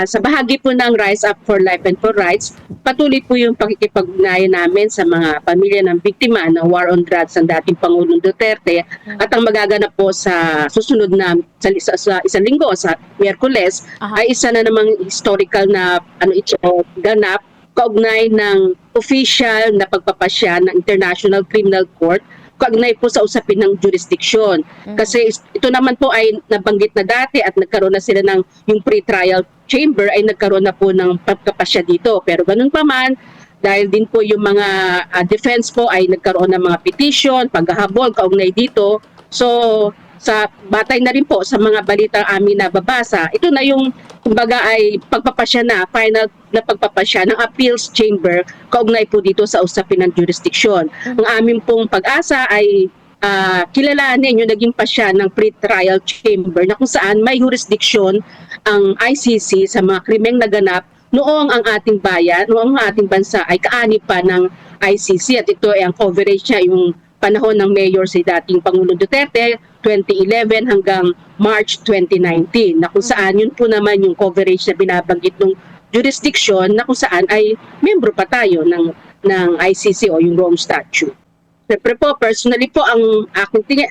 Sa bahagi po ng Rise Up for Life and for Rights, patuloy po yung pakikipag-ugnayan namin sa mga pamilya ng biktima ng war on drugs ng dating Pangulong Duterte at ang magaganap po sa susunod na sa isang linggo, sa Miyerkules, Aha. ay isa na namang historical na ito ganap kaugnay ng official na pagpapasya ng International Criminal Court kaugnay po sa usapin ng jurisdiction. Kasi ito naman po ay nabanggit na dati at nagkaroon na sila ng yung pre-trial chamber ay nagkaroon na po ng pagkapasya dito. Pero ganun pa man, dahil din po yung mga defense po ay nagkaroon ng mga petition, paghahabol kaugnay dito. So sa batay na rin po sa mga balitang amin nababasa, ito na yung kumbaga ay pagpapasya na, final na pagpapasya ng appeals chamber kaugnay po dito sa usapin ng jurisdiction. Ang amin pong pag-asa ay kilalanin yung naging pasya ng pre-trial chamber na kung saan may jurisdiction ang ICC sa mga krimeng naganap noong ang ating bayan, noong ang ating bansa ay kaani pa ng ICC at ito ay ang coverage niya yung panahon ng mayor si dating Pangulong Duterte 2011 hanggang March 2019 na kung saan yun po naman yung coverage na binabanggit ng jurisdiction na kung saan ay membro pa tayo ng ICC o yung Rome Statute. Siyempre po, personally po, ang aking tingin,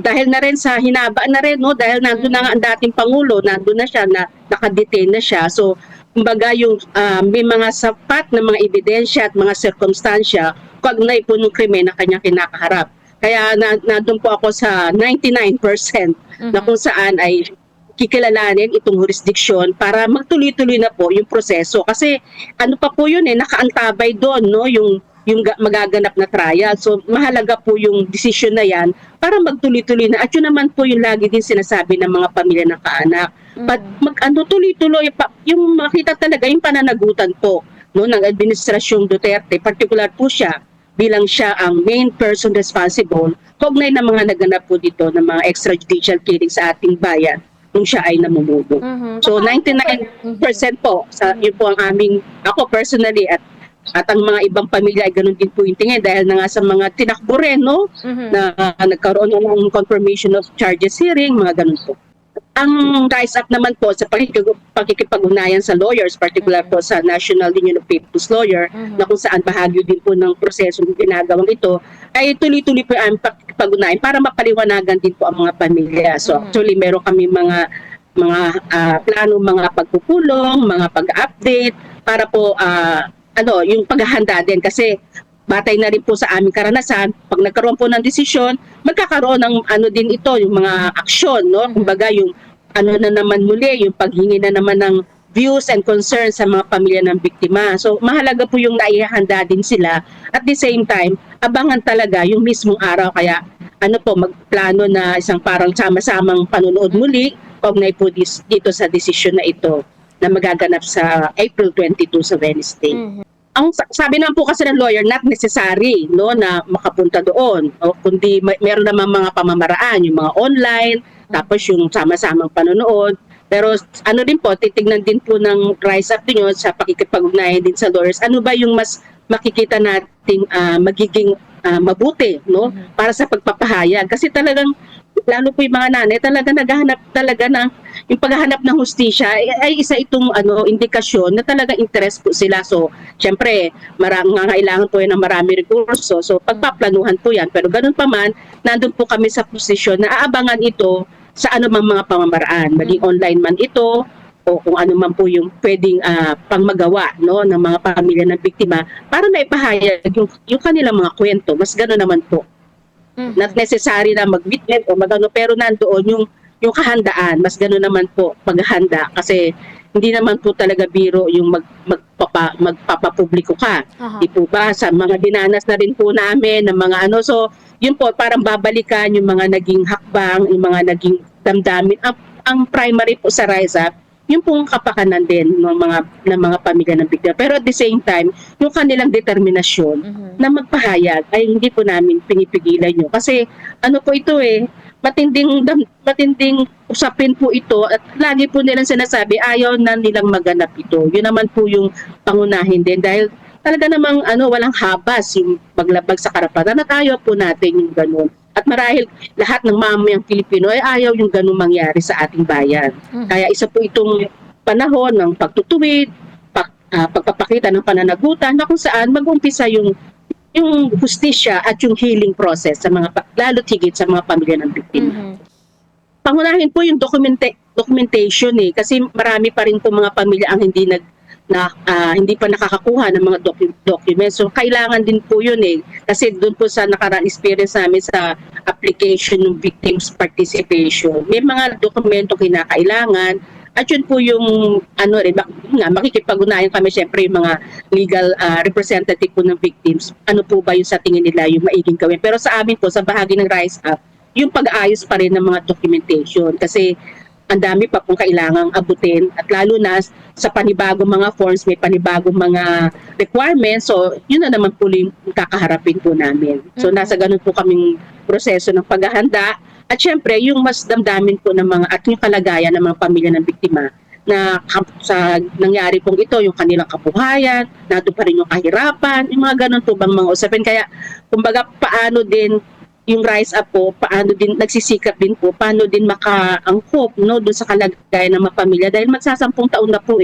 dahil na rin sa hinaba na rin, no, dahil nandun na nga ang dating Pangulo, nandun na siya, nakadetain na siya. So, kumbaga yung may mga sapat na mga ebidensya at mga sirkumstansya kaugnay po ng krimen na kanyang kinakaharap. Kaya nandun po ako sa 99% na kung saan ay kikilalanin itong jurisdiction para magtuloy-tuloy na po yung proseso. Kasi ano pa po yun nakaantabay doon, no, yung magaganap na trial. So mahalaga po yung decision na yan para magtuloy-tuloy na. At yun naman po yung lagi din sinasabi ng mga pamilya ng kaanak. But tuloy-tuloy, yung makita talaga yung pananagutan po, no, ng Administrasyong Duterte, particular po siya, bilang siya ang main person responsible, kaugnay na mga naganap po dito ng mga extrajudicial killing sa ating bayan nung siya ay namumuno. So 99% po, yun po ang aming, ako personally at ang mga ibang pamilya ay ganun din po yung tingin dahil na nga sa mga tinakbo rin, no? Na nagkaroon ng confirmation of charges hearing, mga ganun po. Ang rise up naman po sa pakikipag-ugnayan sa lawyers, particular po sa National Union of People's Lawyer, na kung saan bahagi din po ng proseso ng ginagawang ito, ay tuloy-tuloy po ang pakikipag-ugnayan para mapaliwanagan din po ang mga pamilya. So actually meron kami mga plano, mga pagpupulong, mga pag-update para po yung paghahanda din kasi batay na rin po sa aming karanasan, pag nagkaroon po ng desisyon, magkakaroon ng din ito, yung mga aksyon, no? Kumbaga yung na naman muli, yung paghingi na naman ng views and concerns sa mga pamilya ng biktima. So mahalaga po yung naihahanda din sila. At the same time, abangan talaga yung mismong araw. Kaya magplano na isang parang sama-samang panunood muli, kaugnay po dito sa desisyon na ito na magaganap sa April 22 sa Wednesday. Ang sabi naman po kasi ng lawyer, not necessary, no, na makapunta doon, o kundi meron naman mga pamamaraan, yung mga online, tapos yung sama-samang panonood. Pero din po, titignan din po ng rise up din yun sa pakikipag-ugnayan din sa lawyers. Ano ba yung mas makikita nating magiging mabuti, no, para sa pagpapahayag? Kasi talagang lalo po yung mga nanay talaga naghahanap talaga ng yung paghahanap ng hustisya ay isa itong indikasyon na talaga interest po sila. So syempre kailangan po yan ng marami rekurso, so pagpaplanuhan po yan, pero ganun pa man nandun po kami sa posisyon na aabangan ito sa anumang mga pamamaraan, maging online man ito o kung ano man po yung pwedeng pangmagawa, no, ng mga pamilya ng biktima para maipahayag yung kanilang mga kwento. Mas gano'n naman po. Not necessary na mag-witness o magano, pero nandoon yung kahandaan, mas gano'n naman po paghahanda kasi hindi naman po talaga biro yung magpapapubliko ka. Di po ba? Sa mga dinanas na rin po namin ng mga so yun po parang babalikan yung mga naging hakbang, yung mga naging damdamin. Ang primary po sa Rise Up, yung pong kapakanan din ng mga pamilya ng biktima. Pero at the same time, yung kanilang determinasyon na magpahayag ay hindi po namin pinipigilan nyo. Kasi po ito matinding usapin po ito at lagi po nilang sinasabi ayaw na nilang maganap ito. Yun naman po yung pangunahin din dahil talaga namang walang habas yung paglabag sa karapatan at ayaw po natin yung ganun. At marahil lahat ng mamayang Pilipino ay ayaw yung ganun mangyari sa ating bayan. Kaya isa po itong panahon ng pagtutuwid, pagpapakita ng pananagutan na kung saan mag-umpisa yung hustisya at yung healing process sa mga lalo't higit sa mga pamilya ng biktima. Pangunahin po yung documentation kasi marami pa rin po mga pamilya ang hindi pa nakakakuha ng mga documents. So kailangan din po yun kasi doon po sa nakaraan experience namin sa application ng victims participation, may mga dokumento kinakailangan. At yun po yung makikipag-unayan kami syempre yung mga legal representative po ng victims. Ano po ba yung sa tingin nila yung maiging gawin? Pero sa amin po, sa bahagi ng Rise Up, yung pag-aayos pa rin ng mga documentation. Kasi ang dami pa pong kailangang abutin at lalo na sa panibagong mga forms, may panibagong mga requirements. So yun na naman po yung kakaharapin po namin. So nasa ganun po kaming proseso ng paghahanda. At syempre, yung mas damdamin po ng mga at yung kalagayan ng mga pamilya ng biktima na sa nangyari pong ito, yung kanilang kabuhayan, nato pa rin yung kahirapan, yung mga ganun po bang mga usapin. Kaya, kumbaga, paano din yung Rise Up po, paano din, nagsisikap din po, paano din makaangkop doon sa kalagayan ng mga pamilya dahil magsasampung taon na po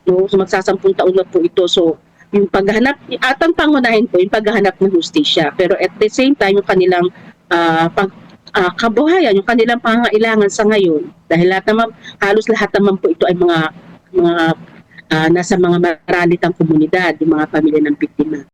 no? So, magsasampung taon na po ito. So, yung paghahanap, at ang pangunahin po, yung paghahanap ng hustisya. Pero at the same time, yung kanilang kabuhayan, yung kanilang pangangailangan sa ngayon. Dahil halos lahat naman po ito ay mga nasa mga maralitang komunidad, yung mga pamilya ng biktima.